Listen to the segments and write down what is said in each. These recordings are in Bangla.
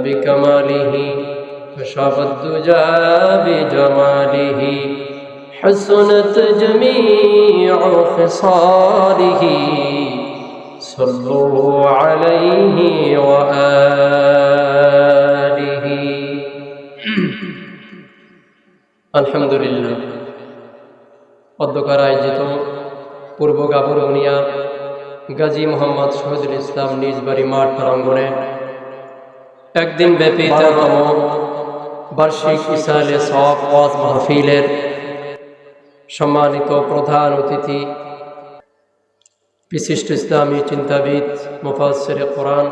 بكماله فشاف الدجى بجماله حسنت جميع خصاله صلوا عليه وآله الحمد لله অধ্যকার আয়োজিত পূর্ব গাবরবনিয়া গাজী মোহাম্মদ শহীদুল ইসলাম নিজ বাড়ি মাঠ প্রাঙ্গণে একদিন ব্যাপী 13তম বার্ষিক ইসালে সওয়াব ওয়াজ মাহফিলের সম্মানিত প্রধান অতিথি বিশিষ্ট ইসলামী চিন্তাবিদ মুফাসসিরে কোরআন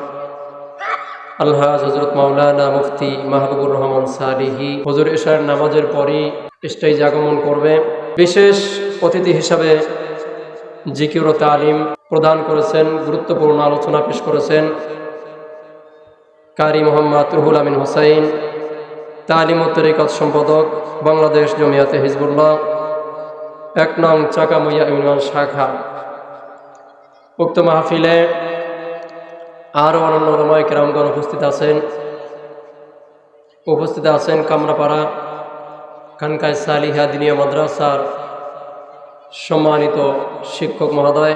আলহাজ হযরত মাওলানা মুফতি মাহবুবুর রহমান সালিহি হুজুর এশার নামাজের পরই স্টেজে আগমন করবে। বিশেষ অতিথি হিসাবে জিকির ও তালিম প্রদান করেছেন, গুরুত্বপূর্ণ আলোচনা পেশ করেছেন কারি মোহাম্মদ রুহুল আমিন হোসাইন, তালিম ও তরিকত সম্পাদক, বাংলাদেশ জমিয়াতে হিজবুল্লাহ ১ নং চাকামইয়া ইউনিয়ন শাখা। উক্ত মাহফিলে আরও অন্যান্য উলামায়ে কেরামগণ উপস্থিত আছেন কামরাপাড়া খানকায় সালিহা দিনিয়া মাদ্রাসার সম্মানিত শিক্ষক মহোদয়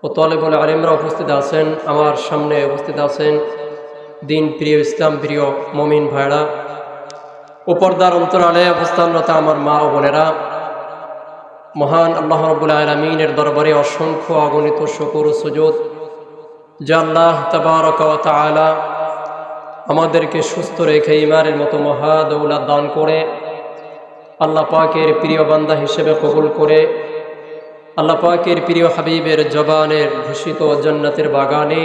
ও তালেবুল আলিমরা উপস্থিত আছেন। আমার সামনে উপস্থিত আছেন দিন প্রিয়, ইসলাম প্রিয় মুমিন ভাইরা ও পর্দার অন্তরালে অবস্থানরত আমার মা ও বোনেরা। মহান আল্লাহ রাব্বুল আলামিনের দরবারে অসংখ্য অগণিত শুকর ও সুজুদ যে আল্লাহ তাবারক ওয়া তাআলা আমাদেরকে সুস্থ রেখে ঈমানের মতো মহা দৌলত দান করে আল্লাহ পাকের প্রিয় বান্দা হিসেবে কবুল করে আল্লাহ পাকের প্রিয় হাবিবের জবানের ঘোষিত জান্নাতের বাগানে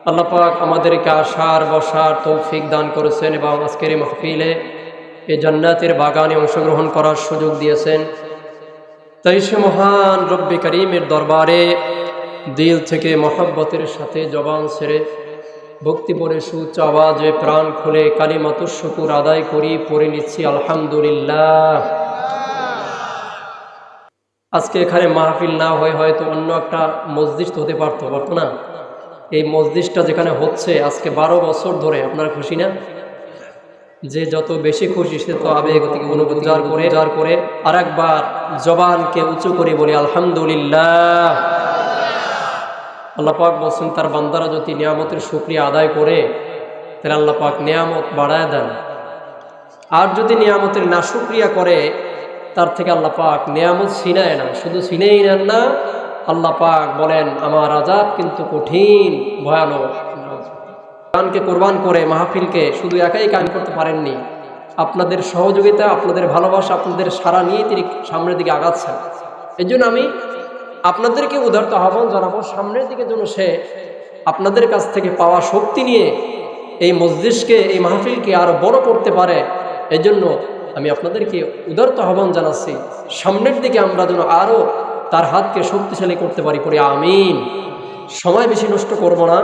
আল্লাহ পাক আমাদেরকে আসার বসার তৌফিক দান করেছেন এবং আজকের এই মাহফিলে এই জান্নাতের বাগানে অংশগ্রহণ করার সুযোগ দিয়েছেন। তাই সে মহান রব্বে করিমের দরবারে দিল থেকে মহব্বতের সাথে জবান ছেড়ে ভক্তি পরে সুউচ্চ আওয়াজে প্রাণ খুলে কালিমাতুশ শুকুর আদায় করি, পড়ে নিচ্ছি আলহামদুলিল্লাহ। আজকে এখানে মাহফিল না হয়ে হয়তো অন্য একটা মসজিদ হতে পারতো না। এই মসজিদটা যেখানে হচ্ছে আজকে 12 বছর ধরে, আপনারা খুশি না? যে যত বেশি খুশি সে তো আবেগতিক অনুভূতি করে আর একবার জবানকে উঁচু করে বলি আলহামদুলিল্লাহ। আল্লাহ পাক বলছেন তার বান্দারা যদি নিয়ামতের শুকরিয়া আদায় করে তাহলে আল্লাহ পাক নিয়ামত বাড়ায় দেন, আর যদি নিয়ামতের নাশুকরিয়া করে তার থেকে আল্লাহ পাক নিয়ামত ছিনায় না। শুধু ছিনেই নেন না, আল্লাহ পাক বলেন আমার আযাব কিন্তু কঠিন ভয়ানক। কানকে কোরবান করে মাহফিলকে শুধু একাই কায়েম করতে পারেননি, আপনাদের সহযোগিতা, আপনাদের ভালোবাসা, আপনাদের সাড়া নিয়ে তিনি সামনের দিকে আগাচ্ছেন। এই জন্য আমি আপনাদেরকে উদারত আহ্বান জানাবো সামনের দিকে যেন সে আপনাদের কাছ থেকে পাওয়া শক্তি নিয়ে এই মসজিদকে, এই মাহফিলকে আরো বড় করতে পারে। এই জন্য আমি আপনাদেরকে উদারত আহ্বান জানাচ্ছি সামনের দিকে আমরা যেন আরো তার হাতকে শক্তিশালী করতে পারি। পরে আমিন। সময় বেশি নষ্ট করব না,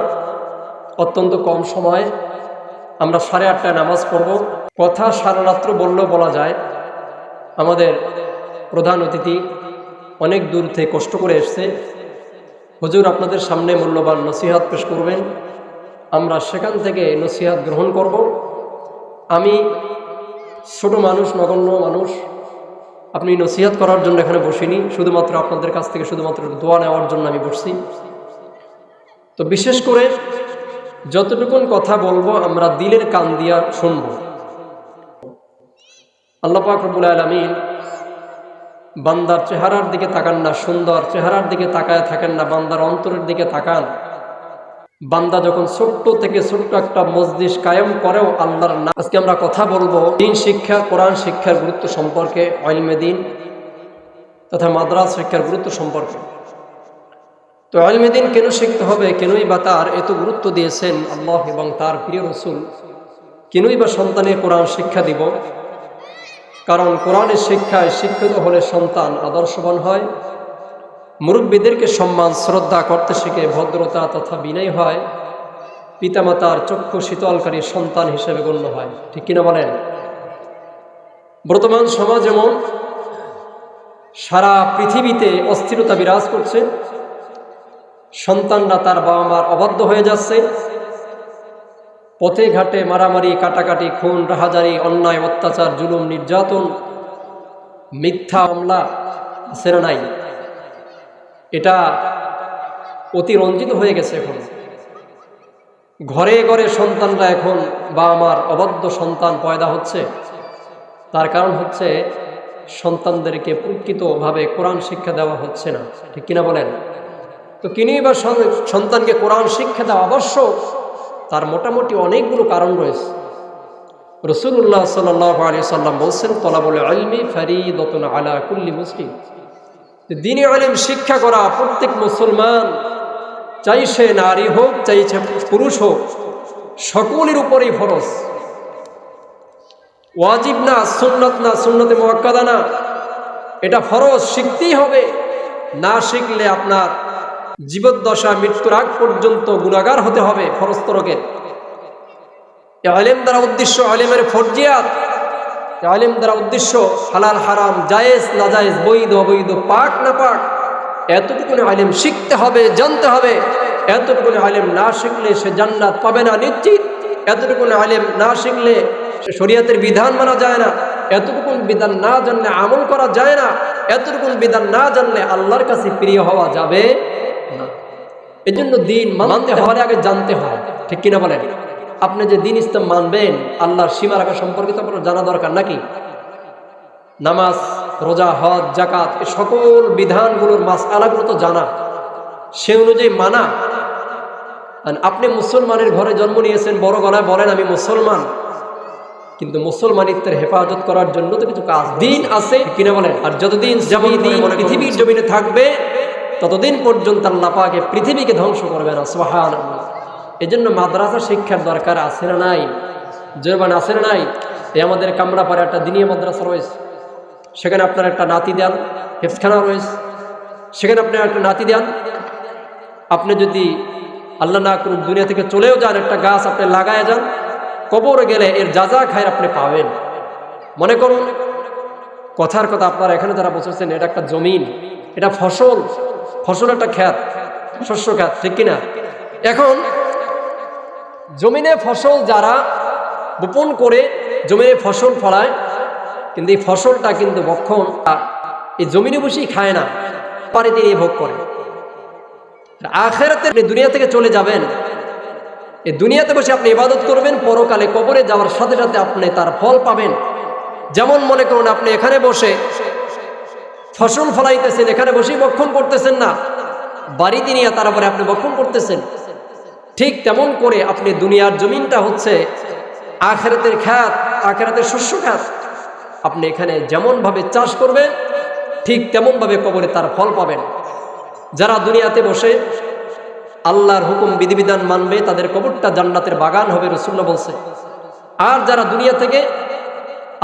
অত্যন্ত কম সময়। আমরা 8:30টায় নামাজ পড়ব। কথা সারা রাত্র বললেও বলা যায়। আমাদের প্রধান অতিথি অনেক দূর থেকে কষ্ট করে এসছে, হুজুর আপনাদের সামনে মূল্যবান নসিহত পেশ করবেন, আমরা সেখান থেকে নসিহত গ্রহণ করব। আমি ছোট মানুষ, নগণ্য মানুষ, আপনি নসিহত করার জন্য এখানে বসিনি, শুধুমাত্র আপনাদের কাছ থেকে শুধুমাত্র দোয়া নেওয়ার জন্য আমি বসছি। তো বিশেষ করে যতটুকুন কথা বলবো আমরা দিলের কান দিয়া শুনব। আল্লাহ পাক রব্বুল আলামিন বান্দার চেহারার দিকে তাকান না, সুন্দর চেহারার দিকে তাকায় থাকেন না, বান্দার অন্তরের দিকে তাকান। বান্দা যখন ছোট্ট থেকে ছোট্ট একটা মসজিদ কায়েম করেও আল্লাহর নাম। আজকে আমরা কথা বলবো দ্বীন শিক্ষা, কোরআন শিক্ষার গুরুত্ব সম্পর্কে, ইলমে দ্বীন তথা মাদ্রাসা শিক্ষার গুরুত্ব সম্পর্কে। তো ইলমে দ্বীন কেন শিখতে হবে, কেনই বা তার এত গুরুত্ব দিয়েছেন আল্লাহ এবং তার প্রিয় রাসূল, কেনই বা সন্তানের কোরআন শিক্ষা দিব? কারণ কোরআনের শিক্ষায় শিক্ষিত হলে সন্তান আদর্শবান হয়, মুরব্বীদেরকে সম্মান শ্রদ্ধা করতে শিখে ভদ্রতা তথা বিনয় হয়, পিতামাতার চক্ষু শীতলকারী সন্তান হিসেবে গণ্য হয়। ঠিক কিনা বলেন? বর্তমান সমাজ যেমন সারা পৃথিবীতে অস্থিরতা বিরাজ করছে, সন্তানরা তার বাবা মার অবাধ্য হয়ে যাচ্ছে, পথে ঘাটে মারামারি, কাটাকাটি, খুন, রাহাজারি, অন্যায়, অত্যাচার, জুলুম, নির্যাতন, মিথ্যা মামলা আছে না নাই? এটা অতিরঞ্জিত হয়ে গেছে। এখন ঘরে ঘরে সন্তানরা এখন বা আমার অবাধ্য সন্তান পয়দা হচ্ছে। তার কারণ হচ্ছে সন্তানদেরকে প্রকৃতভাবে কোরআন শিক্ষা দেওয়া হচ্ছে না। ঠিক কিনা বলেন? তো কিনেই বা সন্তানকে কোরআন শিক্ষা দেওয়া আবশ্যক, তার মোটামুটি অনেকগুলো কারণ রয়েছে। রাসূলুল্লাহ সাল্লাল্লাহু আলাইহি সাল্লাম বলছেন, তলাবুল ইলমি ফরিদাতুন আলা কুল্লি মুসলিম। দ্বীনি ইলম শিক্ষা করা প্রত্যেক মুসলমান, চাই সে নারী হোক, চাই সে পুরুষ হোক, সকলের উপরেই ফরজ। ওয়াজিব না, সুন্নাত না, সুন্নতে মুআক্কাদা না, এটা ফরজ, শিখতেই হবে। না শিখলে আপনার জীবদ্দশা মৃত্যুর আগ পর্যন্ত গুনাহগার হতে হবে ফরজ তরকের। ইলম দ্বারা উদ্দেশ্য ইলমের ফরজিয়াত, ইলম দ্বারা উদ্দেশ্য হালাল হারাম, জায়েজ না জায়েজ, বৈধ অবৈধ, পাক না পাক, এতটুকু ইলম শিখতে হবে, জানতে হবে। এতটুকু ইলম না শিখলে সে জান্নাত পাবে না নিশ্চিত। এতটুকু ইলম না শিখলে শরীয়তের বিধান মানা যায় না। এতটুকু বিধান না জানলে আমল করা যায় না। এতটুকু বিধান না জানলে আল্লাহর কাছে প্রিয় হওয়া যাবে না। এজন্য দিন মানতে হওয়ার আগে জানতে হয়। ঠিক কিনা বলেন? আপনি যে দিন ইসলাম মানবেন, আল্লাহর সীমা রাখা সম্পর্কিত আপনার জানা দরকার নাকি? নামাজ, রোজা, হজ, যাকাত, এই সকল বিধানগুলোর মাসআলাগুলো তো জানা, সে অনুযায়ী মানা। আপনি মুসলমানের ঘরে জন্ম নিয়েছেন, বড় গলায় বলেন আমি মুসলমান, কিন্তু মুসলমানিত্বের হেফাজত করার জন্য তো কিছু কাজ দিন আছে কিনা বলেন? আর যতদিন পৃথিবীর জমিনে থাকবে ততদিন পর্যন্ত আল্লাহ পাক পৃথিবীকে ধ্বংস করবে না। সুবহানাল্লাহ। এজন্য মাদ্রাসা শিক্ষার দরকার আছে না নাই? জোরবান আছে না নাই? এই আমাদের কামড়াপাড়ে একটা দিনী মাদ্রাসা রয়েছে, সেখানে আপনার একটা নাতি দেন। হেফখানা রয়েছে, সেখানে আপনার একটা নাতি দেন। আপনি যদি আল্লাহ না করুন দুনিয়া থেকে চলেও যান, একটা গাছ আপনি লাগায় যান, কবরে গেলে এর যা খায় আপনি পাবেন। মনে করুন, কথার কথা, আপনারা এখানে যারা বসেছেন, এটা একটা জমিন, এটা ফসল একটা খ্যাত, শস্য খ্যাত, ঠিক কিনা? এখন জমিনে ফসল যারা বপন করে জমিনে ফসল ফলায়, কিন্তু এই ফসলটা কিন্তু ভক্ষণ এই জমিনে বসেই খায় না, পানিতে নিয়ে ভোগ করে। আখিরাতে আপনি দুনিয়া থেকে চলে যাবেন, এই দুনিয়াতে বসে আপনি ইবাদত করবেন, পরকালে কবরে যাওয়ার সাথে সাথে আপনি তার ফল পাবেন। যেমন মনে করুন আপনি এখানে বসে ফসল ফলাইতেছেন, এখানে বসেই ভক্ষণ করতেছেন না, বাড়িতে নিয়ে তারপরে আপনি ভক্ষণ করতেছেন। ঠিক তেমন করে আপনি দুনিয়ার জমিনটা হচ্ছে আখিরাতের খ্যাত, আখিরাতের শস্য খ্যাত। আপনি এখানে যেমনভাবে চাষ করবেন, ঠিক তেমনভাবে কবরে তার ফল পাবেন। যারা দুনিয়াতে বসে আল্লাহর হুকুম বিধিবিধান মানবে, তাদের কবরটা জান্নাতের বাগান হবে, রাসূলুল্লাহ বলছে। আর যারা দুনিয়া থেকে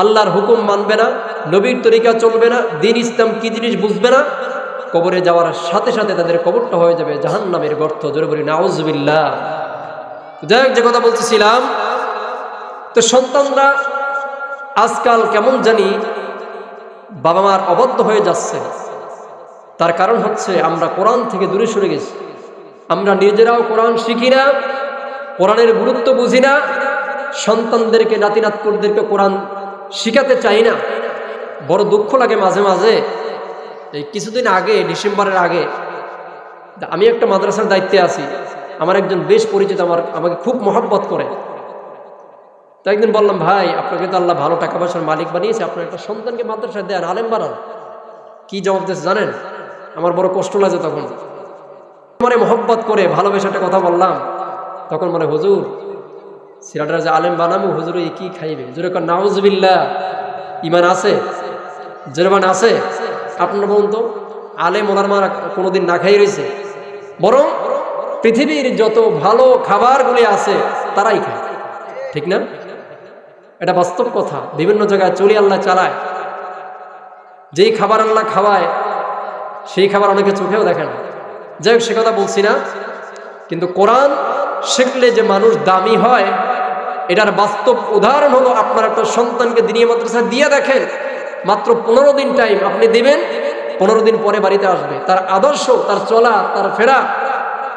আল্লাহর হুকুম মানবে না, নবীর তরিকা চলবে না, দ্বীন ইসলাম কি জিনিস বুঝবে না, কবরে যাওয়ার সাথে সাথে তাদের কবরটা হয়ে যাবে জাহান্নামের গর্ত। জোরে বলি নাউজুবিল্লাহ। যাই হোক, যে কথা বলতেছিলাম, তো সন্তানরা আজকাল কেমন জানি বাবা মার অবাধ্য হয়ে যাচ্ছে। তার কারণ হচ্ছে আমরা কোরআন থেকে দূরে সরে গেছি। আমরা নিজেরাও কোরআন শিখি না, কোরআনের গুরুত্ব বুঝি না, সন্তানদেরকে, নাতি নাতকুরদেরকে কোরআন শিখাতে চাই না। বড় দুঃখ লাগে মাঝে মাঝে। এই কিছুদিন আগে, ডিসেম্বরের আগে, আমি একটা মাদ্রাসার দায়িত্বে আছি। আমার একজন বেশ পরিচিত আমাকে খুব মহব্বত করে। তো একদিন বললাম, ভাই আপনাকে তো আল্লাহ ভালো টাকা পয়সার মালিক বানিয়েছে, আপনার একটা সন্তানকে মাদ্রাসায় দেন, আলেম বানান। কি জবাব দিয়েছে জানেন? আমার বড় কষ্ট লাগে তখন। মানে মহব্বত করে ভালোবেসে একটা কথা বললাম, তখন মানে হুজুর সিরাটার যে আলেম বানাবো, হুজুর এই কি খাইবে? হুজুর কর নাউজুবিল্লাহ, ইমান আছে? জোরবান আছে? আপনারা বলুন তো, আলেম ওলামারা কোনোদিন না খাই রয়েছে? বরং পৃথিবীর যত ভালো খাবারগুলি আছে তারাই খায়, ঠিক না? এটা বাস্তব কথা। বিভিন্ন জায়গায় চলি আল্লাহ চালায়, যেই খাবার আল্লাহ খাওয়ায় সেই খাবার অনেকে চোখেও দেখে না। যাই হোক, সে কথা বলছি না। কিন্তু কোরআন শিখলে যে মানুষ দামি হয়, এটার বাস্তব উদাহরণ হলো আপনার একটা সন্তানকে দিনী মাদ্রাসা দিয়ে দেখেন। মাত্র 15 দিন টাইম আপনি দিবেন, 15 দিন পরে বাড়িতে আসবে। তার আদর্শ, তার চলা, তার ফেরা,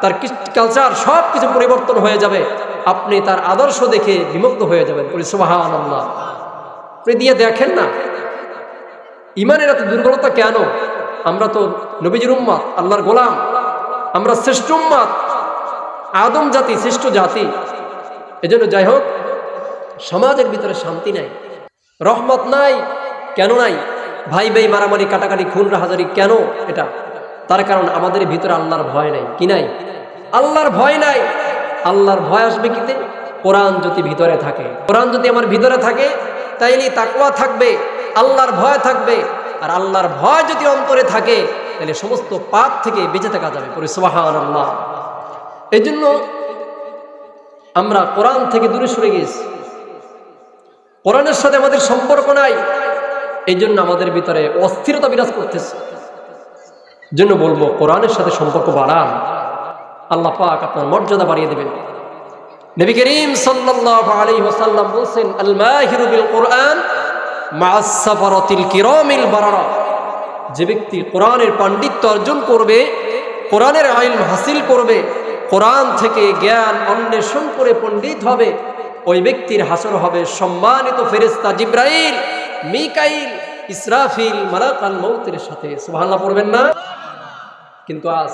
তার কালচার সব কিছু পরিবর্তন হয়ে যাবে। আপনি তার আদর্শ দেখে বিমুগ্ধ হয়ে যাবেন। সুবহানাল্লাহ। আপনি দিয়ে দেখেন না ইমানের এত দুর্বলতা কেন? আমরা তো নবীজির উম্মত, আল্লাহর গোলাম, আমরা শ্রেষ্ঠ উম্মত, আদম জাতি শ্রেষ্ঠ জাতি। এজন্য যাই হোক, সমাজের ভিতরে শান্তি নাই, রহমত নাই। কেন নাই? ভাই ভাই মারামারি, কাটাকাটি, খুন রাহাজারি কেন? এটা তার কারণ আমাদের ভিতরে আল্লাহর ভয় নাই। কি নাই? আল্লাহর ভয় নাই। আল্লাহর ভয় আসবে কিতে? কোরআন যদি ভিতরে থাকে, কোরআন যদি আমার ভিতরে থাকে, তাইলে তাকওয়া থাকবে, আল্লাহর ভয় থাকবে। আর আল্লাহর ভয় যদি অন্তরে থাকে, তাহলে সমস্ত পাপ থেকে বেঁচে থাকা যাবে। সুবহানাল্লাহ। এই জন্য আমরা কোরআন থেকে দূরে সরে গেছি, কোরআনের সাথে আমাদের সম্পর্ক নাই। এই জন্য আমাদের ভিতরে অস্থিরতা বিরাজ করতেছে। জন্য বলবো, কোরআনের সাথে সম্পর্ক বাড়ান, আল্লাহ পাক আপনার মর্যাদা বাড়িয়ে দেবেন। নবী করিম সাল্লাল্লাহু আলাইহি ওয়াসাল্লাম বলেন, আল মাহিরু বিল কোরআন মা'আস সাফারাতিল কিরামিল বারারা। যে ব্যক্তি কোরআনের পাণ্ডিত্য অর্জন করবে, কোরআনের ইলম হাসিল করবে, কোরআন থেকে জ্ঞান অন্বেষণ করে পণ্ডিত হবে, ওই ব্যক্তির হাসর হবে সম্মানিত ফেরেশতা জিবরাইল, মিকাইল, ইসরাফিল, মালাকাল মউতের সাথে। সুবহানাল্লাহ পড়বেন না? কিন্তু আজ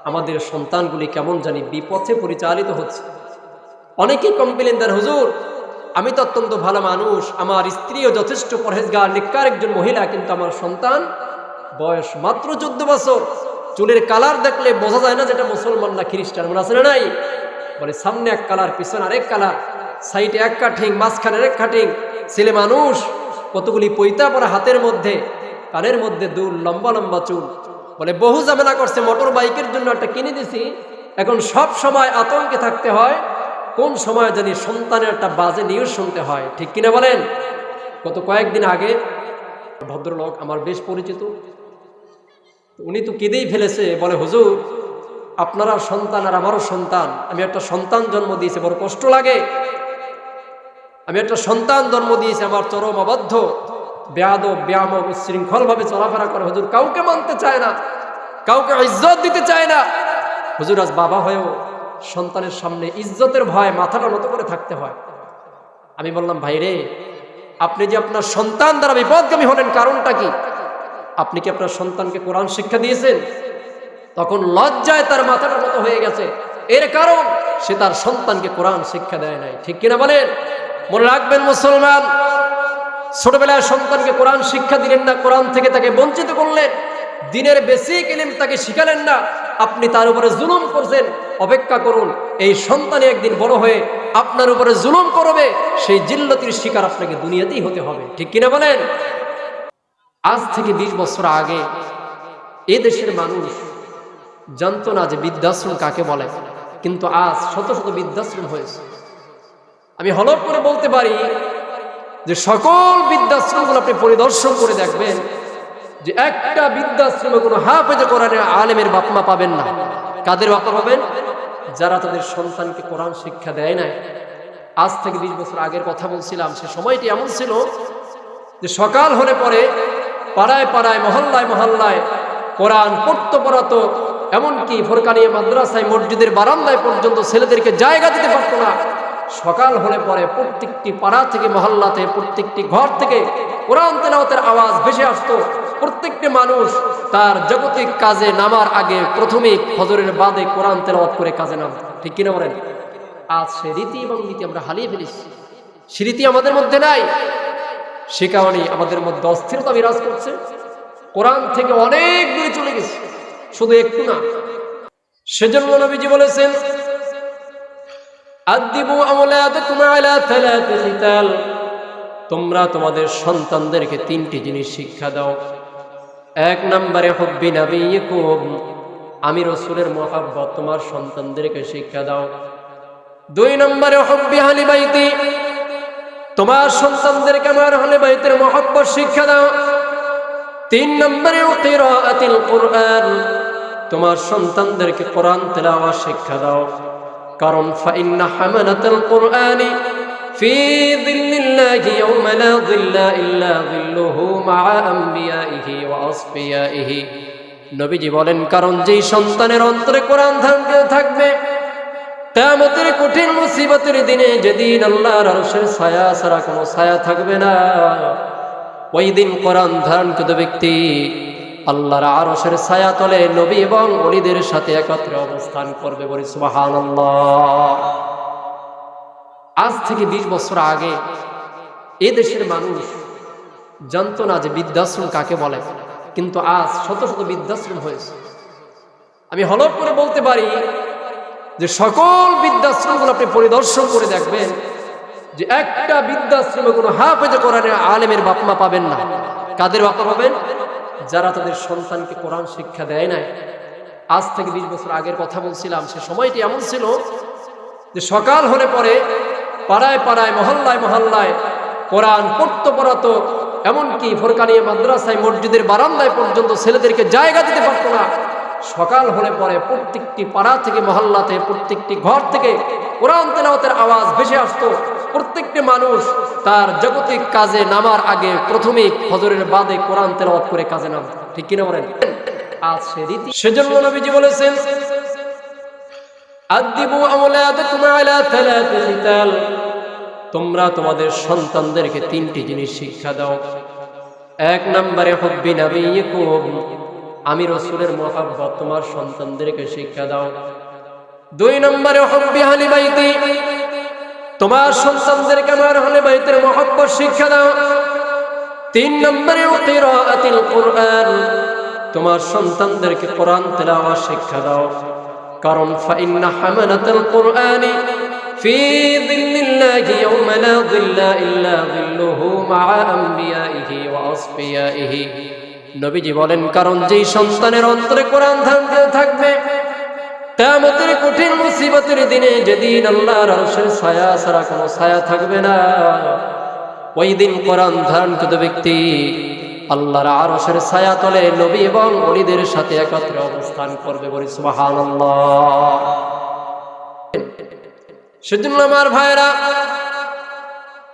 আমাদের সন্তানগুলি কেমন জানি বিপথে পরিচালিত হচ্ছে। অনেকেই কমপ্লেন দেন, হুজুর আমি তো অত্যন্ত ভালো মানুষ, আমার স্ত্রীও যথেষ্ট পরহেজগার নেককার একজন মহিলা, কিন্তু আমার সন্তান বয়স মাত্র 14 বছর, চুলের কালার দেখলে বোঝা যায় না যেটা মুসলমান না খ্রিস্টান। মনে আছে না? নাই? বলে সামনে এক কালার, পিছনে আরেক কালার, সাইডে এক কাটিং, মাঝখানে এক কাটিং। ছেলে মানুষ, কতগুলি পৈতা পরা হাতের মধ্যে, কানের মধ্যে দুল, লম্বা লম্বা চুল। বলে বহু ঝামেলা করছে, মোটর বাইকের জন্য একটা কিনে দিছি, এখন সব সময় আতঙ্কে থাকতে হয়, কোন সময় জানি সন্তানের একটা বাজে নিউজ শুনতে হয়। ঠিক কিনা বলেন? গত কয়েকদিন আগে ভদ্রলোক আমার বেশ পরিচিত, উনি তো কেঁদেই ফেলেছে। বলে, হুজুর আপনারা সন্তান আর আমারও সন্তান, আমি একটা সন্তান জন্ম দিয়েছি, বড় কষ্ট লাগে। আমি একটা সন্তান জন্ম দিয়েছি, আমার চরম অবাধ্য, বেয়াদব, বেয়ামক, উচ্ছৃঙ্খল ভাবে চলাফেরা করে। হুজুর কাউকে মানতে চায় না, কাউকে ইজ্জত দিতে চায় না। হুজুর আজ বাবা হয়েও সন্তানের সামনে ইজ্জতের ভয় মাথাটা নত করে থাকতে হয়। আমি বললাম, ভাই রে, আপনি যে আপনার সন্তান দ্বারা বিপদগামী হলেন, কারণটা কি? আপনি কি আপনার সন্তানকে কোরআন শিক্ষা দিয়েছেন? তখন লজ্জায় তার মাথাটা নত হয়ে গেছে। এর কারণ সে তার সন্তানকে কোরআন শিক্ষা দেয় নাই। ঠিক কিনা বলেন? মনে রাখবেন মুসলমান, ছোটবেলায় সন্তানকে কোরআন শিক্ষা দিলেন না, কোরআন থেকে তাকে বঞ্চিত করলেন, দিনের বেসিক ইলম তাকে শিখালেন না, আপনি তার উপরে জুলুম করছেন। অপেক্ষা করুন, এই সন্তান একদিন বড় হয়ে আপনার উপরে জুলুম করবে, সেই জিল্লতির শিকার আপনাকে দুনিয়াতেই হতে হবে। ঠিক কিনা বলেন? আজ থেকে 20 বছর আগে এ দেশের মানুষ জানতো না যে বৃদ্ধাশ্রম কাকে বলে, কিন্তু আজ শত শত বৃদ্ধাশ্রম হয়েছে। আমি হলফ করে বলতে পারি যে সকল বৃদ্ধাশ্রমগুলো আপনি পরিদর্শন করে দেখবেন যে একটা বৃদ্ধাশ্রমে কোনো হাফেজে কোরআনের আলেমের বাপমা পাবেন না। কাদের বাপমা পাবেন? যারা তাদের সন্তানকে কোরআন শিক্ষা দেয় নাই। আজ থেকে 20 বছর আগের কথা বলছিলাম, সে সময়টি এমন ছিল যে সকাল হলে পরে পাড়ায় পাড়ায়, মহল্লায় মহল্লায় কোরআন পড়তো পড়াতো, এমনকি ফোরকানিয়া মাদ্রাসায়, মসজিদের বারান্দায় পর্যন্ত ছেলেদেরকে জায়গা দিতে পারতো না। সকাল হলে পরে প্রত্যেকটি পাড়া থেকে, মহল্লাতে, প্রত্যেকটি ঘর থেকে কোরআন তেলাওয়াতের আওয়াজ ভেসে আসতো। প্রত্যেকটি মানুষ তার জাগতিক কাজে নামার আগে প্রথমেই ফজরের বাদে কোরআন তেলাওয়াত করে কাজে নামত। ঠিক কিনা বলেন? আজ সে রীতি এবং নীতি আমরা হারিয়ে ফেলেছি। সে রীতি আমাদের মধ্যে নাই, সে কারণে আমাদের মধ্যে অস্থিরতা বিরাজ করছে। কোরআন থেকে অনেক দূরে চলে গেছে, শুধু একটু না। সেজন্য নবীজি বলেছেন, আদিবু আওলাদাকুম আলা থালাতি খিতাল, তোমরা তোমাদের সন্তানদেরকে 3টি জিনিস শিক্ষা দাও। 1 নম্বরে হুব্বি নবিয়িকুম, আমি রাসূলের মুহাব্বত তোমার সন্তানদেরকে শিক্ষা দাও। 2 নম্বরে হুব্বি আহলি বাইতি, তোমার সন্তানদেরকে আমার আহলে বাইতের মুহাব্বত শিক্ষা দাও। 3 নম্বরে কিরাআতিল কুরআন, তোমার সন্তানদেরকে কোরআন তেলাওয়াত শিক্ষা দাও। কারণ ফাইন্না হামালাতাল কুরআনি ফি যিল্লিল্লাহি ইয়াওমা লা যিল্লা ইল্লা যিল্লুহু মা'a আমবিয়াইহি ওয়া আসফিয়াইহি, নবীজি বলেন, কারণ যেই সন্তানের অন্তরে কোরআন থাকবে কিয়ামতের কঠিন মুসিবতের দিনে যেদিন আল্লাহর আরশের ছায়া ছাড়া কোনো ছায়া থাকবে না, ওই দিন কোরআন ধারণকৃত ব্যক্তি আল্লাহর আরশের ছায়া তলে নবী এবং ওলিদের সাথে একত্রে অবস্থান করবে। বলি সুবহানাল্লাহ। আজ থেকে 20 বছর আগে এ দেশের মানুষ জানতো না যে বৃদ্ধাশ্রম কাকে বলে, কিন্তু আজ শত শত বৃদ্ধাশ্রম হয়েছে। আমি হলফ করে বলতে পারি যে সকল বৃদ্ধাশ্রমগুলো আপনি পরিদর্শন করে দেখবেন যে একটা বৃদ্ধাশ্রমে কোনো হাফেজে কোরআনের আলেমের বাপমা পাবেন না। কাদের বাপমা পাবেন? যারা তাদের সন্তানকে কোরআন শিক্ষা দেয় নাই। আজ থেকে 20 বছর আগের কথা বলছিলাম, সে সময়টি এমন ছিল যে সকাল হলে পরে পাড়ায় পাড়ায় মহল্লায় মহল্লায় কোরআন পড়তো, এমনকি ফোরকানিয়া মাদ্রাসায় মসজিদের বারান্দায় পর্যন্ত ছেলেদেরকে জায়গা দিতে পারতো না। সকাল হলে পরে প্রত্যেকটি পাড়া থেকে মহল্লাতে প্রত্যেকটি ঘর থেকে কোরআন তেলাওয়াতের আওয়াজ ভেসে আসতো। প্রত্যেকটি মানুষ তার জাগতিক কাজে নামার আগে প্রথমেই ফজরের বাদে কোরআন তেলাওয়াত করে কাজে নামত। ঠিক কিনা বলেন? আজ সে রীতি। সেজন্য নবীজি বলেছেন, আদিবু আওলাদাকুম আলা থালাতি খিতাল, তোমরা তোমাদের সন্তানদেরকে 3টি জিনিস শিক্ষা দাও। 1 নম্বরে হুব্বি নবিয়িকুম, আমি রাসূলের মহব্বত তোমার সন্তানদেরকে শিক্ষা দাও। 2 নম্বরে হুব্বি আহলি বাইতি, তোমার সন্তানদেরকে আমার আহলে বাইতের মহব্বত শিক্ষা দাও। 3 নম্বরে কিরাআতিল কুরআন, তোমার সন্তানদেরকে কোরআন তেলাওয়াত শিক্ষা দাও। কারণ ফাইন্না হামালাতাল কুরআনি ফি যিল্লিল্লাহি ইয়াওমা লা যিল্লা ইল্লা যিল্লুহু মা'a আমবিয়াইহি ওয়া আসফিয়াইহি। নবীজি বলেন, কারণ যেই সন্তানের অন্তরে কোরআন ধারণ থাকবে, কিয়ামতের কঠিন মুসিবতের দিনে যেদিন আল্লাহর আরশের ছায়া ছাড়া কোনো ছায়া থাকবে না, ওই দিন কোরআন ধারণকৃত ব্যক্তি আল্লাহর আরশের ছায়া তলে নবী এবং ওলিদের সাথে একত্রে অবস্থান করবে। বলি সুবহানাল্লাহ। সেজন্য আমার ভাইরা,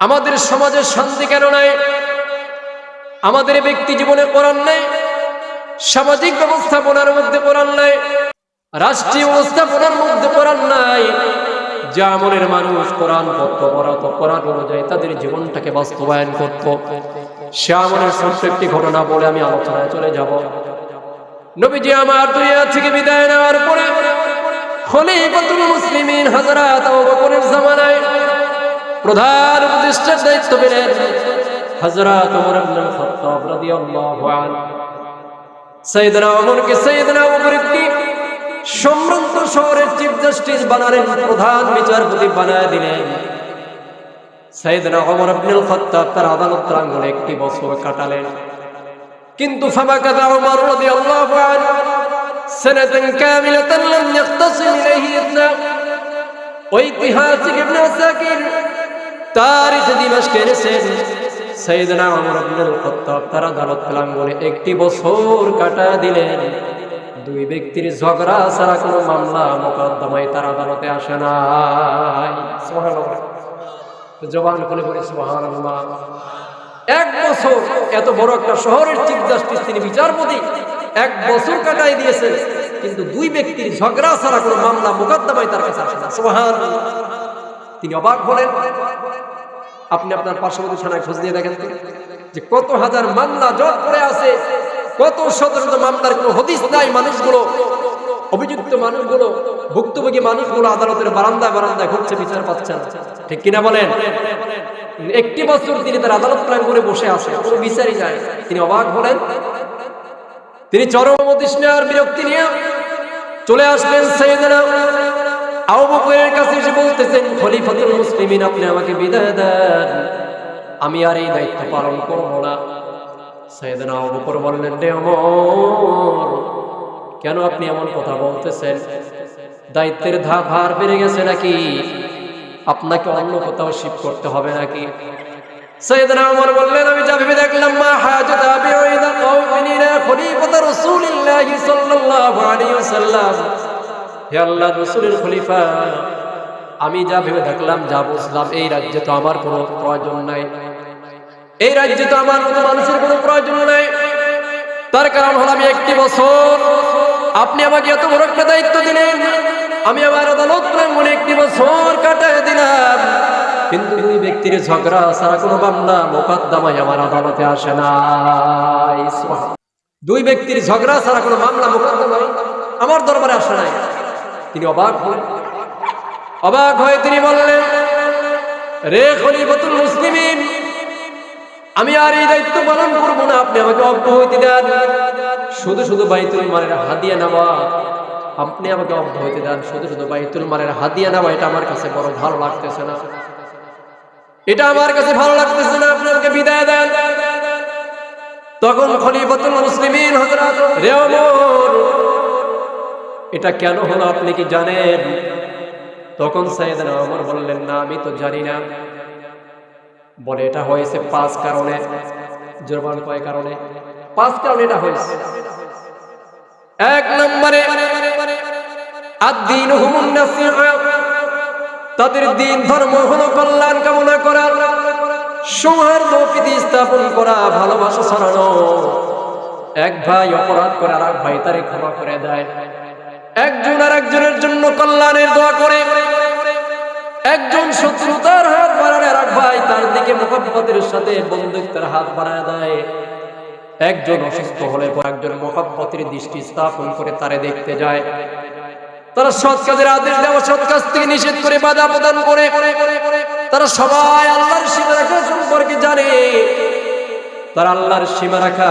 আমাদের সমাজের শান্তি কেন নাই? আমাদের ব্যক্তি জীবনে কোরআন নাই, সামাজিক ব্যবস্থাপনার মধ্যে কোরআন নাই, রাষ্ট্রীয় ব্যবস্থাপনার মধ্যে কোরআন নাই। যে আমলের মানুষ কোরআন পড়তো, কোরআন অনুযায়ী তাদের জীবনটাকে বাস্তবায়ন করত, সে আমলের ছোট্ট একটি ঘটনা বলে আমি আলোচনায় চলে যাব। নবীজি আমার দুনিয়া থেকে বিদায় নেওয়ার পরে খলিফাতুল মুসলিমিন হযরত আবু বকরের জামানায় প্রধান উপদেষ্টার দায়িত্ব পেলেন হযরত ওমর ইবনে খাত্তাব রাদিয়াল্লাহু আনহু। সাইয়েদনা ওমরকে সাইয়েদনা আবু বকরকে সম্ভ্রান্ত শহরের চিফ জাস্টিস বানালেন, প্রধান বিচারপতি বানায় দিলেন। সাইয়েদনা ওমর ইবনে খাত্তাব তার আদালত প্রাঙ্গণে 1 বছর কাটালেন। কিন্তু ফামাকাতা ওমর রাদিয়াল্লাহু আনহু সানাতান কামিলাতান লাম ইয়াখতাসিম ইলাইহি ইতনা। ঐতিহাসিক ইবনে আসাকির তারিখ দিমাশকে এনেছেন, সাইয়েদনা ওমর ইবনে খাত্তাব তার আদালত প্রাঙ্গণে 1 বছর কাটা দিলেন। 2 ব্যক্তির ঝগড়া ছাড়া কোনো মামলা মোকদ্দমায় তার আদালতে আসে নাই। সুবহানাল্লাহ। জবান খুলে বলি সুবহানাল্লাহ। 1 বছর, এত বড় একটা শহরের চিফ জাস্টিস, তিনি বিচারপতি, 1 বছর কাটাই দিয়েছেন, কিন্তু 2 ব্যক্তির ঝগড়া ছাড়া কোনো মামলা মোকদ্দমায় তার কাছে আসে না। সুবহানাল্লাহ। তিনি অবাক হলেন। আপনি আপনার পার্শ্ববর্তী থানায় খোঁজ নিয়ে দেখেন যে কত হাজার মামলা জট করে আছে, কত শত শত মামলার কোনো হদিস নাই। মানুষগুলো, অভিযুক্ত মানুষগুলো, ভুক্তভোগী মানুষগুলো আদালতের বারান্দায় বারান্দায় ঘুরছে, বিচার পাচ্ছেন। ঠিক কিনা বলেন? 1 বছর তিনি তার আদালত প্রাঙ্গণে বসে আছে, কোনো বিচারই নাই। তিনি অবাক হলেন। তিনি চরম অতৃষ্ণার বিরক্তি নিয়ে চলে আসলেন সাইয়েদনা আবু বকরের কাছে, এসে বলতেছেন, খলিফাতুল মুসলিমিন, আপনি আমাকে বিদায় দেন, আমি আর এই দায়িত্ব পালন করব না। সাইয়েদনা আবু বকর বললেন, রে ওমর, কেন আপনি এমন কথা বলতেছেন? দায়িত্বের ভার বেড়ে গেছে নাকি? আপনাকে অন্য কোথাও শিফট করতে হবে নাকি? সাইয়েদনা ওমর বললেন, আমি যা ভেবে দেখলাম, মা হাজাত আবি ওয়াইদা কওমিনা খলিফাতুর রাসূলিল্লাহি সাল্লাল্লাহু আলাইহি ওয়াসাল্লাম। হে আল্লাহর রাসূলের খলিফা, আমি যা ভেবে দেখলাম, যা বুঝলাম, এই রাজ্যে তো আমার কোনো প্রয়োজন নাই, এই রাজ্যে তো আমার মতো মানুষের কোনো প্রয়োজন নাই। তার কারণ হলো, আমি 1 বছর, আপনি আমাকে এত বড় একটা দায়িত্ব দিলেন, আমি আমার আদালত প্রাঙ্গণে একটি বছর কাটায় দিলাম, কিন্তু দুই ব্যক্তির ঝগড়া ছাড়া কোনো মামলা মোকদ্দমায় আমার আদালতে আসে না। দুই ব্যক্তির ঝগড়া ছাড়া কোনো মামলা মোকদ্দমায় আমার দরবারে আসে নাই। তিনি অবাক হয়ে তিনি বললেন, রে খলিফাতুল মুসলিমিন, আমি আর এই দায়িত্ব পালন করবো না, আপনি আমাকে অব্যাহতি দেন। শুধু শুধু বাইতুল মালের হাদিয়া নেওয়া, আপনি আমাকে অব্যাহতি দেন। শুধু শুধু বাইতুল মালের হাদিয়া নেওয়া, এটা আমার কাছে বড় ভালো লাগতেছে না, এটা আমার কাছে ভালো লাগতেছে না, আপনি আমাকে বিদায় দেন। তখন খলিফাতুল মুসলিমিন হযরত রে ওমর, এটা কেন হলো আপনি কি জানেন? তখন সাইয়েদনা ওমর বললেন, না আমি তো জানি না। বলে এটা হয়েছে 5 কারণে। জোরবান কয় কারণে? 5 কারণে এটা হয়েছে। 1 নম্বরে আদ-দীনুহুমুন নাসীহা, তাদের দিন ধর্ম হলো কল্যাণ কামনা করা, সৌহার্দ্য প্রীতি স্থাপন করা, ভালোবাসা ছড়ানো। এক ভাই অপরাধ করে আর এক ভাই তারে ক্ষমা করে দেয়, একজন আর একজনের জন্য কল্যাণের দোয়া করে, একজন শত্রুতার হাত বাড়ায় আর এক ভাই তার দিকে মুহাব্বতের সাথে বন্ধুত্বের হাত বাড়ায় দেয়, একজন অসুস্থ হলে একজন মুহাব্বতের দৃষ্টি স্থাপন করে তারে দেখতে যায়, তারা সৎ কাজের আদেশ দেওয়া, সৎ কাজ থেকে নিষেধ করে বাধা প্রদান করে, তারা সবাই আল্লাহর সীমারেখা সম্পর্কে জানে। তারা আল্লাহর সীমারেখা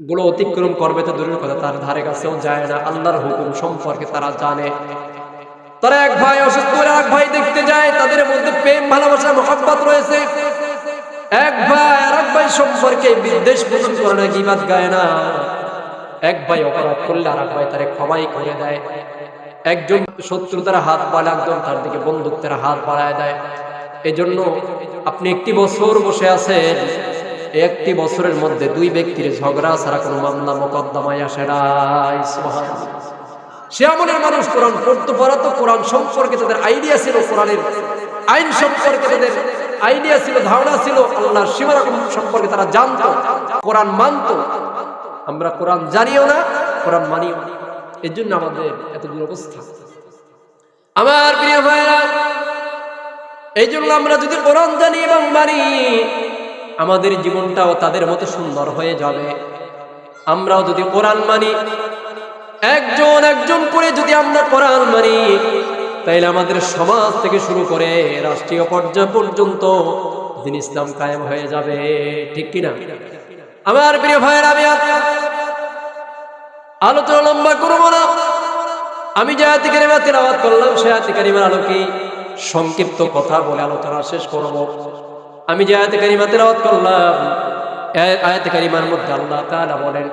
গুলো অতিক্রম করবে তো দূরের কথা, তার ধারে কাছেও যায় না। আল্লাহর হুকুম সম্পর্কে তারা জানে। তারা এক ভাই অসুস্থ হলে এক ভাই দেখতে যায়, তাদের মধ্যে প্রেম ভালোবাসা মুহাব্বত রয়েছে। এক ভাই আর এক ভাই সম্পর্কে বিদ্বেষ পোষণ করে না, গীবাত গায় না। এক ভাই অপরাধ করলে আর এক ভাই তারে ক্ষমাই করে দেয়। একজন শত্রুতার হাত বাড়ায়, একজন তার দিকে বন্ধুত্বের হাত বাড়ায় দেয়। এজন্য আপনি একটি বছর বসে আছেন, একটি বছরের মধ্যে দুই ব্যক্তির ঝগড়া ছাড়া কোনো মামলা মোকদ্দমায় আসে নাই। সুবহানাল্লাহ। সে আমলের মানুষ কোরআন পড়তে পড়াতো, কোরআন সম্পর্কে তাদের আইডিয়া ছিল, কোরআনের আইন সম্পর্কে তাদের আইডিয়া ছিল, ধারণা ছিল, আল্লাহর সীমারেখা সম্পর্কে তারা জানতো, কোরআন মানতো। আমরা কোরআন জানিও না, কোরআন মানিও না, এর জন্য আমাদের এত দুরবস্থা। আমার প্রিয় ভাইরা, এই জন্য আমরা যদি কোরআন জানি এবং মানি, আমাদের জীবনটাও তাদের মতো সুন্দর হয়ে যাবে। আমরাও যদি কোরআন মানি, একজন একজন করে যদি আমরা কোরআন মানি, তাইলে আমাদের সমাজ থেকে শুরু করে রাষ্ট্রীয় পর্যায় পর্যন্ত দিন ইসলাম কায়েম হয়ে যাবে। ঠিক কিনা? আমার প্রিয় ভাইয়েরা, আমি আলোচনা লম্বা করবো না। আমি যে আয়াত কারিমা তেলাওয়াত করলাম, সেই আয়াত কারিমার আলোকে সংক্ষিপ্ত কথা বলে আলোচনা শেষ করব। আমি যে আয়াত কারিমা তেলাওয়াত করলাম, আয়াত কারিমার মধ্যে আল্লাহ তাআলা বলেন,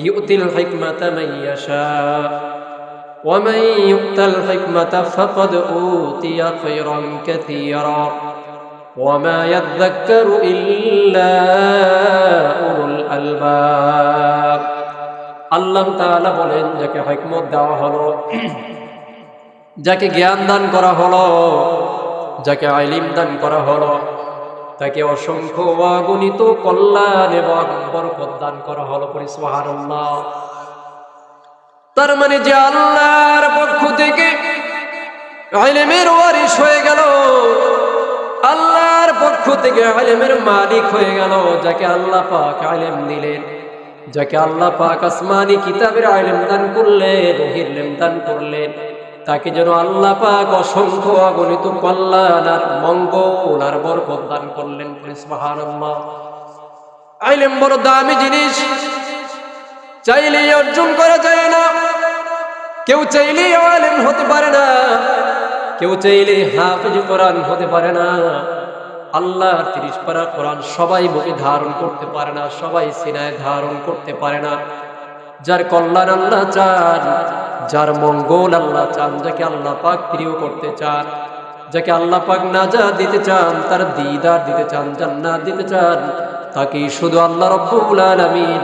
ইউতিল হিকমাতা মান ইয়াশা ওয়া মান ইউতাল হিকমাতা ফাকাদ উতিয়া খায়রান কাসীরা ওয়া মা ইয়াযাক্কারু ইল্লা উলুল আলবাব। আল্লাহ তাআলা বলেন, যাকে হিকমত দেওয়া হলো, যাকে জ্ঞান দান করা হলো, যাকে ইলম দান করা হলো, তাকে অসংখ্য অগণিত কল্যাণ এবং বরকত দান করা হলো। সুবহানাল্লাহ। তার মানে যে আল্লাহর পক্ষ থেকে ইলমের ওয়ারিস হয়ে গেল, আল্লাহর পক্ষ থেকে ইলমের মালিক হয়ে গেল, যাকে আল্লাহ পাক ইলম দিলেন, যাকে আল্লাহ পাক আসমানি কিতাবের ইলম দান করলেন, ওহীর ইলম দান করলেন, তাকে যেন আল্লাহ পাক অসংখ্য অগণিত কল্যাণ আর মঙ্গল আর বরকত দান করলেন। সুবহানাল্লাহ। ইলম বড় দামি জিনিস, চাইলেই অর্জন করা যায় না। কেউ চাইলেই আলেম হতে পারে না, কেউ চাইলেই হাফেজ কোরআন হতে পারে না। আল্লাহর 30 পারা কোরআন সবাই বুকে ধারণ করতে পারে না, সবাই সিনায় ধারণ করতে পারে না। যার কল্যাণ আল্লাহ চান, যার মঙ্গল আল্লাহ চান, যাকে আল্লাহ পাক প্রিয় করতে চান, যাকে আল্লাহ পাক নাজাত দিতে চান, তার দিদার দিতে চান, জান্নাত দিতে চান, তাকে শুধু আল্লাহ রাব্বুল আলামিন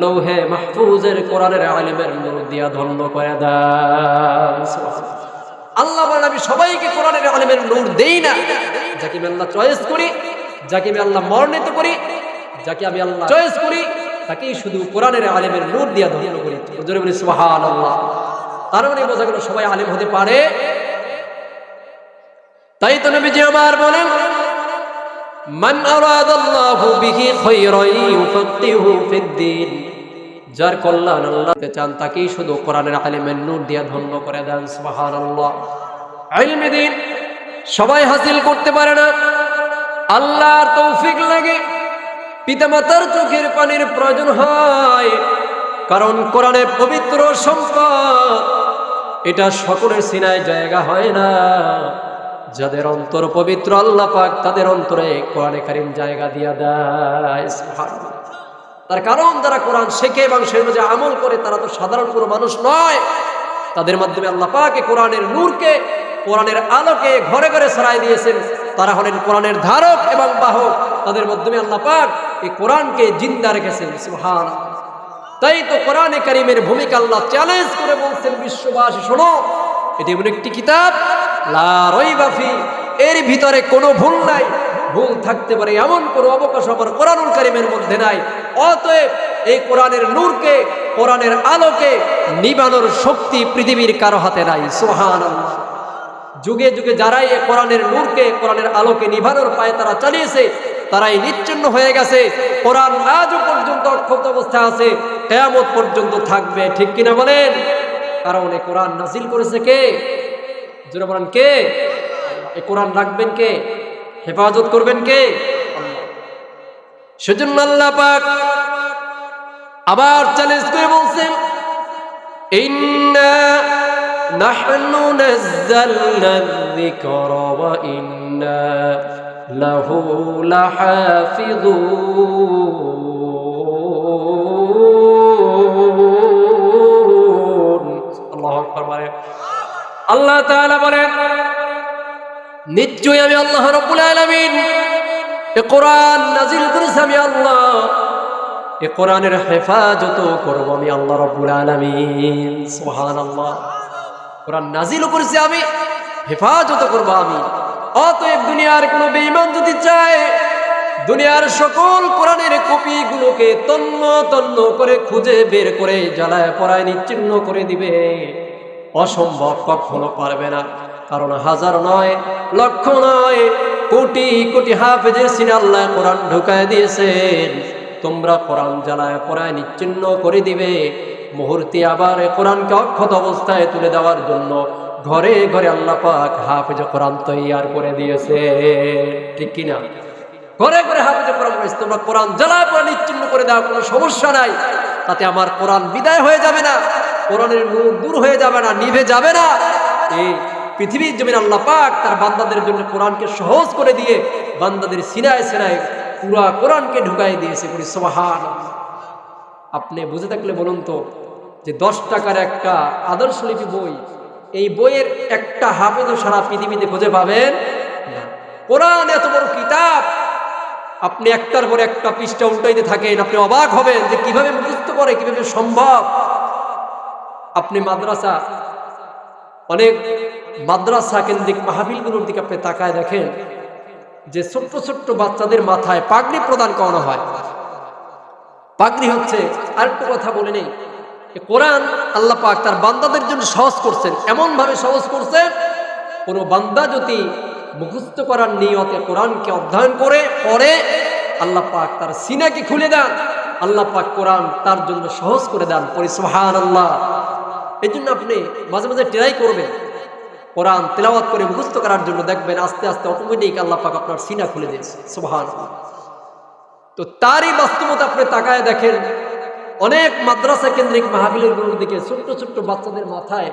লৌহে মাহফুজের কোরআনের ইলমের নূর দিয়া ধন্য করে দেন। আল্লাহ বলেন, আমি সবাইকে কোরআনের ইলমের নূর দেই না। যাকে আমি আল্লাহ চয়েস করি, যাকে আমি আল্লাহ মনোনীত করি, যাকে আমি আল্লাহ চয়েস করি, তাকেই শুধু কোরআনের ইলমের নূর দিয়া ধন্য করি। জোরে বলি সুবহানাল্লাহ। তার মানে বোঝা গেল সবাই আলেম হতে পারে। তাই তো নবীজি আমার বলেন, মান আরাদাল্লাহু বিহি খায়রান ইউফাক্কিহু ফিদ্দীন, যার কল্যাণ আল্লাহ চান তাকেই শুধু কোরআনের আলিমের নূর দিয়ে ধন্য করে দেন। সুবহানাল্লাহ। ইলমে দ্বীন সবাই হাসিল করতে পারে না, আল্লাহর তৌফিক লাগে, পিতামাতার চোখের পানির প্রয়োজন হয়, কারণ কোরআনের পবিত্র সম্পদ এটা সকলের সিনায় জায়গা হয় না। যাদের অন্তর পবিত্র আল্লাহ পাক তাদের অন্তরে কোরআনে কারীম জায়গা দিয়া দেয়। সুবহানাল্লাহ। তার কারণ যারা কোরআন শেখে এবং সে অনুযায়ী আমল করে তারা তো সাধারণ কোনো মানুষ নয়। তাদের মাধ্যমে আল্লাহ পাক কোরআনের নূরকে, কোরআনের আলোকে ঘরে ঘরে ছড়াই দিয়েছেন। তারা হলেন কোরআনের ধারক এবং বাহক। তাদের মাধ্যমে আল্লাহ পাক এই কোরআনকে জিন্দা রেখেছেন। সুবহানাল্লাহ। তাই তো কোরআনে কারীমের ভূমিকা আল্লাহ চ্যালেঞ্জ করে বলছেন, বিশ্ববাসী শোনো, এটি এমন একটি কিতাব লা রাইবা ফি, এর ভিতরে কোনো ভুল নাই। ভুল থাকতে পারে এমন কোনো অবকাশ আমার কোরআনুল কারীমের মধ্যে নাই। অতএব এই কোরআনের নূরকে, কোরআনের আলোকে নিবানোর শক্তি পৃথিবীর কারো হাতে নাই। সুবহানাল্লাহ। যুগে যুগে যারাই এই কোরআনের নূরকে, কোরআনের আলোকে নিভানোর পায়ে তারা চালিয়েছে, তারাই নিচ্ছিন্ন হয়ে গেছে। কোরআন আজও পর্যন্ত অক্ষত অবস্থায় আছে, কিয়ামত পর্যন্ত থাকবে। ঠিক কিনা বলেন? কারণ এই কোরআন নাজিল করেছে কে? জোরে বলেন কে? এই কোরআন রাখবেন কে? হেফাজত করবেন কে? আল্লাহ। সেজন্য আল্লাহ পাক আবার চ্যালেঞ্জ করে বলছেন, ইন্না নাহনু নাযালনা যিকরা ওয়া ইন্না লাহু লাহাফিযুন। আল্লাহু আকবার বলেন। আল্লাহ তাআলা বলেন, নিশ্চয়ই আমি আল্লাহ রাব্বুল আলামিন এই কোরআন নাযিল করেছি, আমি আল্লাহ এই কোরআনের হেফাজত করব আমি আল্লাহ রাব্বুল আলামিন। সুবহানাল্লাহ। কোরআন নাযিল করেছি আমি, হেফাজত করব আমি। অতএব দুনিয়ার কোনো বেঈমান যদি চায় দুনিয়ার সকল কোরআনের কপিগুলোকে তন্ন তন্ন করে খুঁজে বের করে জ্বালায় পড়ায় নিচ্ছিন্ন করে দিবে, অসম্ভব, কখনো পারবে না। কারণ হাজার নয়, লক্ষ নয়, কোটি কোটি হাফেজের সিনে আল্লাহ কোরআন ঢুকায় দিয়েছেন। তোমরা কোরআন জ্বালায় পড়ায় নিচ্ছিন্ন করে দিবে, মুহূর্তে আবার কোরআনকে অক্ষত অবস্থায় তুলে দেওয়ার জন্য ঘরে ঘরে আল্লাহ পাক হাফেজ কোরআন তৈয়ার করে দিয়েছে। ঠিক কিনা? ঘরে ঘরে হাফেজ কোরআন রয়েছে। তোমরা কোরআন জ্বালায় পড়ায় নিচ্ছিন্ন করে দাও, কোনো সমস্যা নাই, তাতে আমার কোরআন বিদায় হয়ে যাবে না, কোরআনের নূর দূর হয়ে যাবে না, নিভে যাবে না। এই পৃথিবীর জমিন আল্লাহ পাক তার বান্দাদের জন্য কোরআনকে সহজ করে দিয়ে বান্দাদের সিনায় সিনায় পুরা কোরআনকে ঢুকাই দিয়েছে। বলি সুবহানাল্লাহ। আপনি বুঝে থাকলে বলুন তো, যে 10 টাকার একটা আদর্শলিপি বই, এই বইয়ের একটা হাফেজও সারা পৃথিবীতে খুঁজে পাবেন না। কোরআন এত বড় কিতাব, আপনি একটার পর একটা পৃষ্ঠা উল্টাইতে থাকেন, আপনি অবাক হবেন যে কিভাবে মুখস্থ করে, কিভাবে সম্ভব। আপনি মাদ্রাসা, অনেক মাদ্রাসা কেন্দ্রিক মাহফিলগুলোর দিকে আপনি তাকায় দেখেন যে ছোট্ট ছোট্ট বাচ্চাদের মাথায় পাগড়ি প্রদান করানো হয়। পাগড়ি হচ্ছে, আরেকটা কথা বলে নেই, কোরআন আল্লাহ পাক তার বান্দাদের জন্য সহজ করছেন, এমন ভাবে সহজ করছেন, কোনো বান্দা যদি মুখস্থ করার নিয়তে কোরআনকে অধ্যয়ন করে পড়ে, আল্লাহ পাক তার সিনাকে খুলে দেন, আল্লাহ পাক কোরআন তার জন্য সহজ করে দেন। পড়ি সুবহানাল্লাহ। এই জন্য আপনি মাঝে মাঝে ট্রাই করবেন কোরআন তেলাওয়াত করে মুখস্থ করার জন্য, দেখবেন আস্তে আস্তে অটোমেটিক আল্লাহ পাক আপনার সিনা খুলে দিয়েছে। সুবহানাল্লাহ। তো তারই বাস্তবতা আপনি তাকায় দেখেন, অনেক মাদ্রাসা কেন্দ্রিক মাহফিলের দিকে ছোট্ট ছোট্ট বাচ্চাদের মাথায়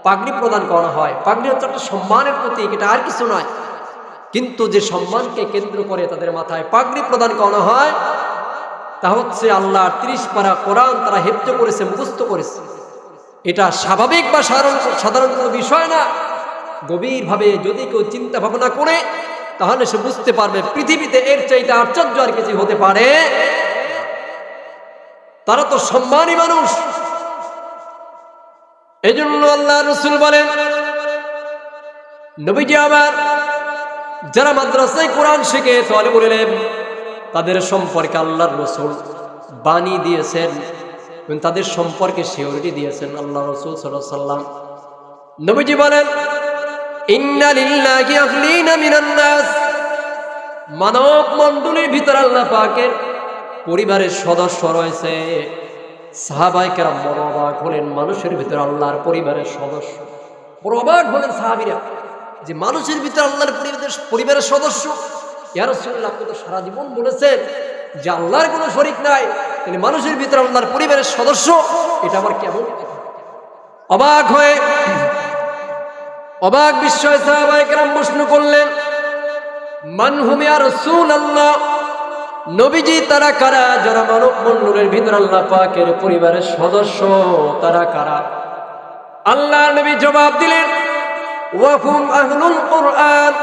পাগড়ি প্রদান করা হয়। পাগড়ি হচ্ছে একটা সম্মানের প্রতীক, এটা আর কিছু নয়। কিন্তু যে সম্মানকে কেন্দ্র করে তাদের মাথায় পাগড়ি প্রদান করা হয়, তা হচ্ছে আল্লাহ 30 পারা কোরআন তারা হেফজ করেছে, মুখস্থ করেছে। এটা স্বাভাবিক বা সাধারণ কোনো বিষয় না। গভীরভাবে যদি কেউ চিন্তা ভাবনা করে, তাহলে সে বুঝতে পারবে পৃথিবীতে এর চাইতে আশ্চর্য আর কিছু হতে পারে। তারা তো সম্মানী মানুষ। এই জন্য আল্লাহ রাসূল বলেন, নবীজি আমার যারা মাদ্রাসায় কোরআন শিখে তালিবুল ইলম, তাদের সম্পর্কে আল্লাহর রাসূল বাণী দিয়েছেন, এবং তাদের সম্পর্কে সিওরিটি দিয়েছেন আল্লাহ রাসূল সাল্লাল্লাহু আলাইহি ওয়াসাল্লাম। নবীজি বলেন, ইন্না লিল্লাহি আখলিনা মিনান নাস, মানব মণ্ডলীর ভিতর আল্লাহ পাকের পরিবারের সদস্য রয়েছে। সাহাবায়ে কেরাম বড় অবাক হলেন, মানুষের ভিতর আল্লাহর পরিবারের সদস্য। বড় অবাক হলেন সাহাবীরা যে মানুষের ভিতর আল্লাহর পরিবারের সদস্য। ইয়া রাসূলুল্লাহ, আপনি তো সারা জীবন বলেছেন যে আল্লাহর কোনো শরীক নাই, তাহলে মানুষের ভিতর আল্লাহর পরিবারের সদস্য, এটা আবার কেমন? অবাক হয়ে অবাক বিস্ময়ে সাহাবায়ে কেরাম প্রশ্ন করলেন, মান হুম ইয়া রাসূলুল্লাহ, নবীজি তারা কারা যারা মানব মণ্ডলের ভিতর আল্লাহ পাকের পরিবারের সদস্য, তারা কারা? আল্লাহ নবী জবাব দিলেন, ওয়া হুম আহলুল কুরআন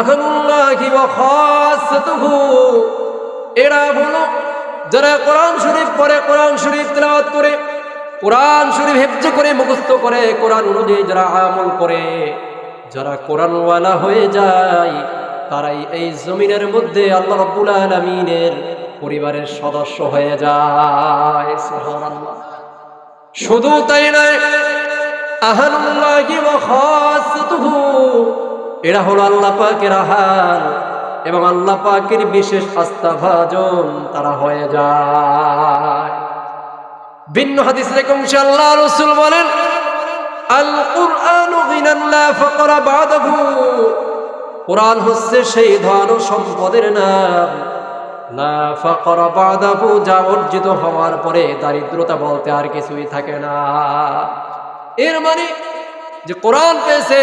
আহলুল্লাহি ওয়া খাসাতুহু, এরা হলো যারা কোরআন শরীফ পড়ে, কোরআন শরীফ তেলাওয়াত করে, কোরআন শরীফ হিফজ করে, মুখস্থ করে, কোরআন অনুযায়ী যারা আমল করে, যারা কোরআনওয়ালা হয়ে যায়, তারাই এই জমিনের মধ্যে আল্লাহ রাব্বুল আলামিনের পরিবারের সদস্য হয়ে যায়। সুবহানাল্লাহ। শুধু তাই নয়, আহলুল্লাহি ওয়া খাসাতুহু, এরা হলো আল্লাহ পাকের আহাল এবং আল্লাহ পাকের বিশেষ আস্থাভাজন তারা হয়ে যায়। ভিন্ন হাদিস রেখে আল্লাহ রাসূল বলেন, আল কুরআনু গিনান লা ফাকরা বাদাহু, কোরআন হচ্ছে সেই ধন ও সম্পদের নাম, লা ফাকরা বাদাহু, যা অর্জিত হওয়ার পরে দারিদ্রতা বলতে আর কিছুই থাকে না। এর মানে যে কোরআন পেয়েছে,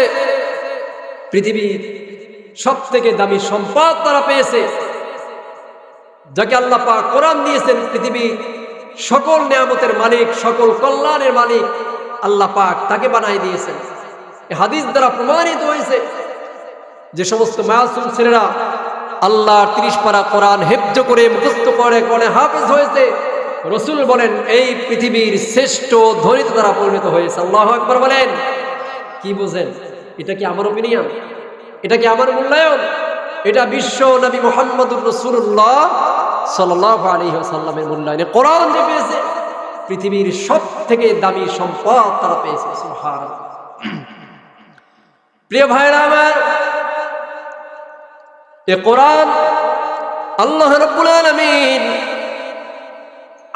পৃথিবীর সব থেকে দামি সম্পদ তারা পেয়েছে, যাকে আল্লাহ পাক কোরআন দিয়েছেন, পৃথিবীর সকল নিয়ামতের মালিক, সকল কল্যাণের মালিক আল্লাহ পাক তাকে বানাই দিয়েছেন। এই হাদিস দ্বারা প্রমাণিত হয়েছে যে সমস্ত মাসুম ছেলেরা আল্লাহ 30 পারা কোরআন হিফজ করে, মুখস্থ করে, কোরআনে হাফেজ হয়েছে, রাসূল বলেন এই পৃথিবীর শ্রেষ্ঠ ধনীতে তারা পরিণত হয়েছে। আল্লাহু আকবার বলেন। কি বুঝেন? এটা কি আমার ওপিনিয়ন? এটা কি আমার মূল্যায়ন? এটা বিশ্ব নবী মুহাম্মদুর রাসূলুল্লাহ সাল্লাল্লাহু আলাইহি ওয়াসাল্লামের মূল্যায়ন। কোরআন যে পেয়েছে, পৃথিবীর সব থেকে দামি সম্পদ তারা পেয়েছে। সুবহানাল্লাহ। প্রিয় ভাইরা আমার, এ কোরআন আল্লাহ রাব্বুল আলামিন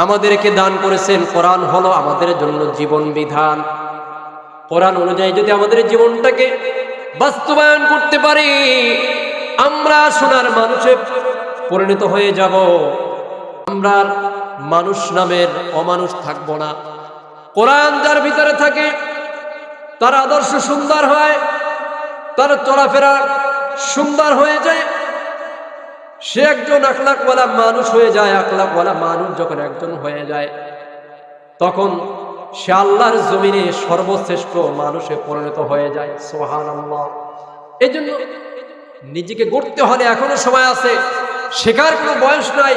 আমাদেরকে দান করেছেন। কোরআন হলো আমাদের জন্য জীবন বিধান। কোরআন অনুযায়ী যদি আমাদের জীবনটাকে বাস্তবায়ন করতে পারি, আমরা সোনার মানুষে পরিণত হয়ে যাব। আমরা মানুষ নামের অমানুষ থাকব না। কোরআন যার ভিতরে থাকে তার আদর্শ সুন্দর হয়, তার চলাফেরা সুন্দর হয়ে যায়, সে একজন আখলাকওয়ালা মানুষ হয়ে যায়। আখলাকওয়ালা মানুষ যখন একজন হয়ে যায়, তখন সে আল্লাহর জমিনে সর্বশ্রেষ্ঠ মানুষে পরিণত হয়ে যায়। সুবহানাল্লাহ। এই জন্য নিজেকে গড়তে হলে এখনো সময় আছে, শেখার কোনো বয়স নাই।